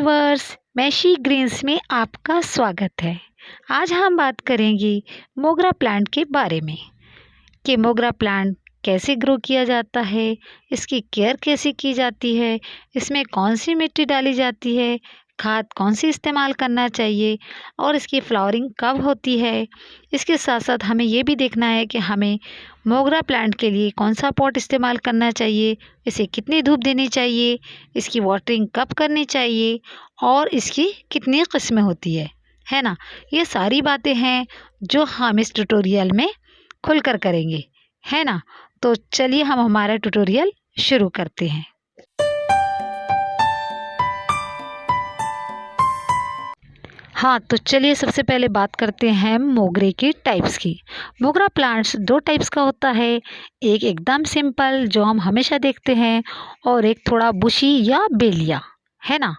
Viewers, meshy Green's में आपका स्वागत है। आज हम बात करेंगे मोगरा प्लांट के बारे में कि मोगरा प्लांट कैसे ग्रो किया जाता है, इसकी केयर कैसे की जाती है, इसमें कौन सी मिट्टी डाली जाती है, खाद कौन सी इस्तेमाल करना चाहिए और इसकी फ्लावरिंग कब होती है। इसके साथ साथ हमें ये भी देखना है कि हमें मोगरा प्लांट के लिए कौन सा पॉट इस्तेमाल करना चाहिए, इसे कितनी धूप देनी चाहिए, इसकी वाटरिंग कब करनी चाहिए और इसकी कितनी किस्में होती है ना। ये सारी बातें हैं जो हम इस ट्यूटोरियल में खुलकर करेंगे, है ना। तो चलिए हम हमारा ट्यूटोरियल शुरू करते हैं। हाँ, तो चलिए सबसे पहले बात करते हैं मोगरे के टाइप्स की। मोगरा प्लांट्स दो टाइप्स का होता है, एक एकदम सिंपल जो हम हमेशा देखते हैं और एक थोड़ा बुशी या बेलिया, है ना।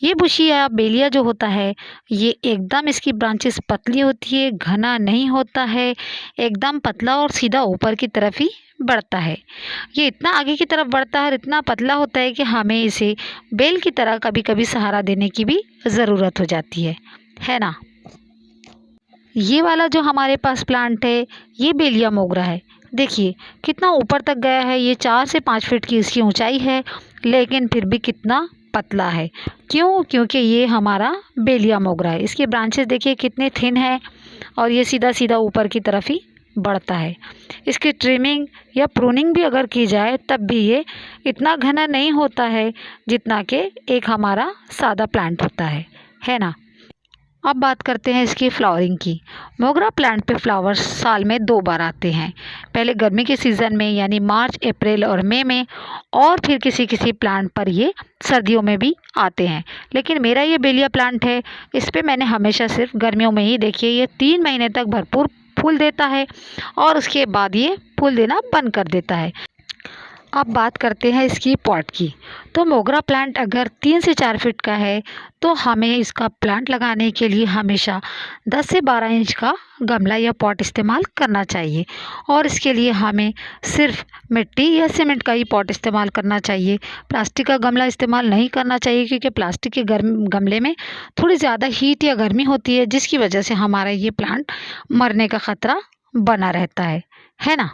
ये बुशी या बेलिया जो होता है ये एकदम इसकी ब्रांचेस पतली होती है, घना नहीं होता है, एकदम पतला और सीधा ऊपर की तरफ ही बढ़ता है। ये इतना आगे की तरफ बढ़ता है और इतना पतला होता है कि हमें इसे बेल की तरह कभी कभी सहारा देने की भी ज़रूरत हो जाती है ना। ये वाला जो हमारे पास प्लांट है ये बेलिया मोगरा है। देखिए कितना ऊपर तक गया है, ये 4 से 5 फीट की इसकी ऊंचाई है, लेकिन फिर भी कितना पतला है। क्यों? क्योंकि ये हमारा बेलिया मोगरा है। इसके ब्रांचेस देखिए कितने थिन है और ये सीधा सीधा ऊपर की तरफ ही बढ़ता है। इसकी ट्रिमिंग या प्रूनिंग भी अगर की जाए तब भी ये इतना घना नहीं होता है जितना कि एक हमारा सादा प्लांट होता है ना। अब बात करते हैं इसकी फ्लावरिंग की। मोगरा प्लांट पे फ्लावर्स साल में 2 बार आते हैं, पहले गर्मी के सीज़न में यानी मार्च, अप्रैल और मई में, और फिर किसी किसी प्लांट पर ये सर्दियों में भी आते हैं। लेकिन मेरा ये बेलिया प्लांट है, इस पे मैंने हमेशा सिर्फ गर्मियों में ही, देखिए ये 3 महीने तक भरपूर फूल देता है और उसके बाद ये फूल देना बंद कर देता है। अब बात करते हैं इसकी पॉट की। तो मोगरा प्लांट अगर 3 से 4 फीट का है तो हमें इसका प्लांट लगाने के लिए हमेशा 10 से 12 इंच का गमला या पॉट इस्तेमाल करना चाहिए और इसके लिए हमें सिर्फ मिट्टी या सीमेंट का ही पॉट इस्तेमाल करना चाहिए। प्लास्टिक का गमला इस्तेमाल नहीं करना चाहिए क्योंकि प्लास्टिक के गमले में थोड़ी ज़्यादा हीट या गर्मी होती है, जिसकी वजह से हमारा ये प्लांट मरने का ख़तरा बना रहता है ना।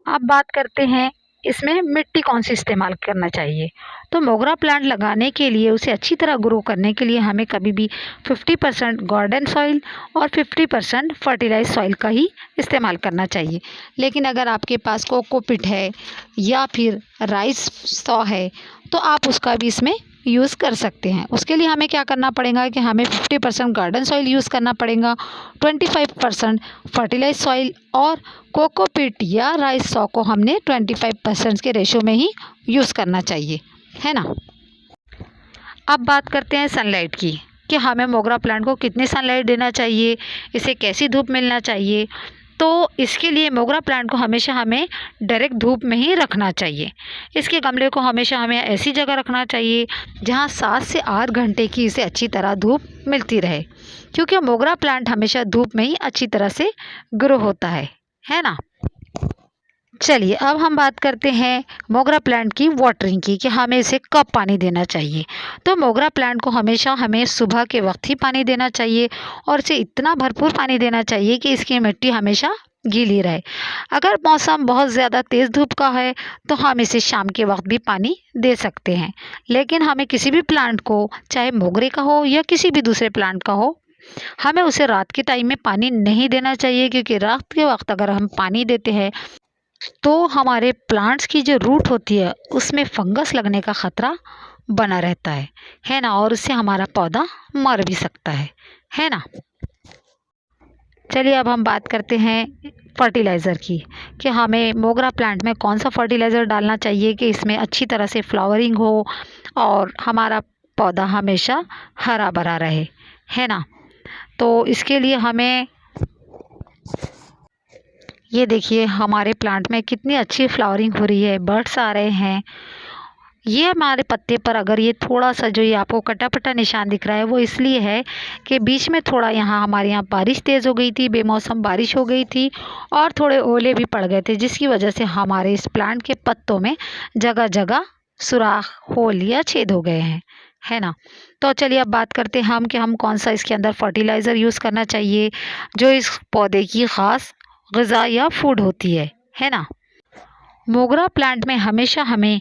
अब बात करते हैं इसमें मिट्टी कौन सी इस्तेमाल करना चाहिए। तो मोगरा प्लांट लगाने के लिए, उसे अच्छी तरह ग्रो करने के लिए हमें कभी भी 50% गार्डन सॉइल और 50% फर्टिलाइज सॉइल का ही इस्तेमाल करना चाहिए। लेकिन अगर आपके पास कोकोपीट है या फिर राइस सॉ है तो आप उसका भी इसमें यूज़ कर सकते हैं। उसके लिए हमें क्या करना पड़ेगा कि हमें 50% गार्डन सॉइल यूज़ करना पड़ेगा, 25% फर्टिलाइज सॉइल और कोकोपीट या राइस सॉ को हमने 25% के रेशो में ही यूज़ करना चाहिए, है ना। अब बात करते हैं सनलाइट की कि हमें मोगरा प्लांट को कितनी सनलाइट देना चाहिए, इसे कैसी धूप मिलना चाहिए। तो इसके लिए मोगरा प्लांट को हमेशा हमें डायरेक्ट धूप में ही रखना चाहिए। इसके गमले को हमेशा हमें ऐसी जगह रखना चाहिए जहां 7 से 8 घंटे की इसे अच्छी तरह धूप मिलती रहे, क्योंकि मोगरा प्लांट हमेशा धूप में ही अच्छी तरह से ग्रो होता है ना। चलिए अब हम बात करते हैं मोगरा प्लांट की वाटरिंग की कि हमें इसे कब पानी देना चाहिए। तो मोगरा प्लांट को हमेशा हमें सुबह के वक्त ही पानी देना चाहिए और इसे इतना भरपूर पानी देना चाहिए कि इसकी मिट्टी हमेशा गीली रहे। अगर मौसम बहुत ज़्यादा तेज़ धूप का है तो हम इसे शाम के वक्त भी पानी दे सकते हैं, लेकिन हमें किसी भी प्लांट को, चाहे मोगरे का हो या किसी भी दूसरे प्लांट का हो, हमें उसे रात के टाइम में पानी नहीं देना चाहिए, क्योंकि रात के वक्त अगर हम पानी देते हैं तो हमारे प्लांट्स की जो रूट होती है उसमें फंगस लगने का ख़तरा बना रहता है ना, और उससे हमारा पौधा मर भी सकता है ना। चलिए अब हम बात करते हैं फर्टिलाइज़र की कि हमें मोगरा प्लांट में कौन सा फर्टिलाइज़र डालना चाहिए कि इसमें अच्छी तरह से फ्लावरिंग हो और हमारा पौधा हमेशा हरा भरा रहे, है ना। तो इसके लिए हमें, ये देखिए हमारे प्लांट में कितनी अच्छी फ्लावरिंग हो रही है, बर्ड्स आ रहे हैं। ये हमारे पत्ते पर अगर ये थोड़ा सा जो ये आपको कटा-पटा निशान दिख रहा है वो इसलिए है कि बीच में थोड़ा यहाँ हमारे यहाँ बारिश तेज़ हो गई थी, बेमौसम बारिश हो गई थी और थोड़े ओले भी पड़ गए थे, जिसकी वजह से हमारे इस प्लांट के पत्तों में जगह जगह सुराख, होल या छेद हो गए है ना। तो चलिए अब बात करते हैं हम कि हम कौन सा इसके अंदर फर्टिलाइज़र यूज़ करना चाहिए जो इस पौधे की ख़ास ग़िज़ा या फूड होती है ना। मोगरा प्लांट में हमेशा हमें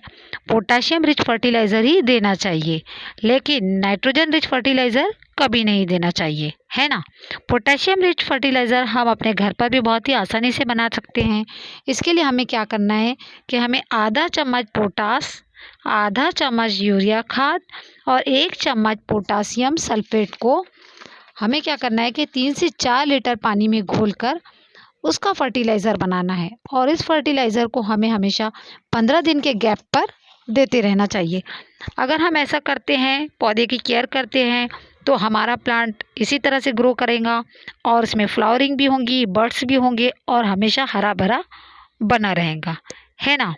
पोटाशियम रिच फर्टिलाइज़र ही देना चाहिए, लेकिन नाइट्रोजन रिच फर्टिलाइज़र कभी नहीं देना चाहिए, है ना। पोटाशियम रिच फर्टिलाइज़र हम अपने घर पर भी बहुत ही आसानी से बना सकते हैं। इसके लिए हमें क्या करना है कि हमें आधा चम्मच पोटास, आधा चम्मच यूरिया खाद और 1 चम्मच पोटासियम सल्फेट को हमें क्या करना है कि 3 से 4 लीटर पानी में घोलकर उसका फर्टिलाइज़र बनाना है, और इस फर्टिलाइज़र को हमें हमेशा 15 दिन के गैप पर देते रहना चाहिए। अगर हम ऐसा करते हैं, पौधे की केयर करते हैं, तो हमारा प्लांट इसी तरह से ग्रो करेगा और उसमें फ्लावरिंग भी होंगी, बर्ड्स भी होंगे और हमेशा हरा भरा बना रहेगा, है ना।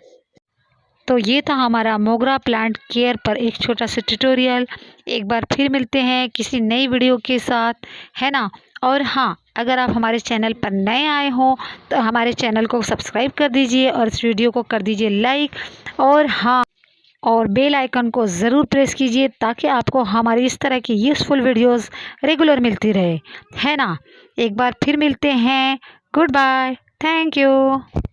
तो ये था हमारा मोगरा प्लांट केयर पर एक छोटा सा ट्यूटोरियल। एक बार फिर मिलते हैं किसी नई वीडियो के साथ, है ना। और हाँ, अगर आप हमारे चैनल पर नए आए हों तो हमारे चैनल को सब्सक्राइब कर दीजिए और इस वीडियो को कर दीजिए लाइक, और हाँ, और बेल आइकन को ज़रूर प्रेस कीजिए ताकि आपको हमारी इस तरह की यूज़फुल वीडियोस रेगुलर मिलती रहे, है ना। एक बार फिर मिलते हैं। Goodbye, thank you.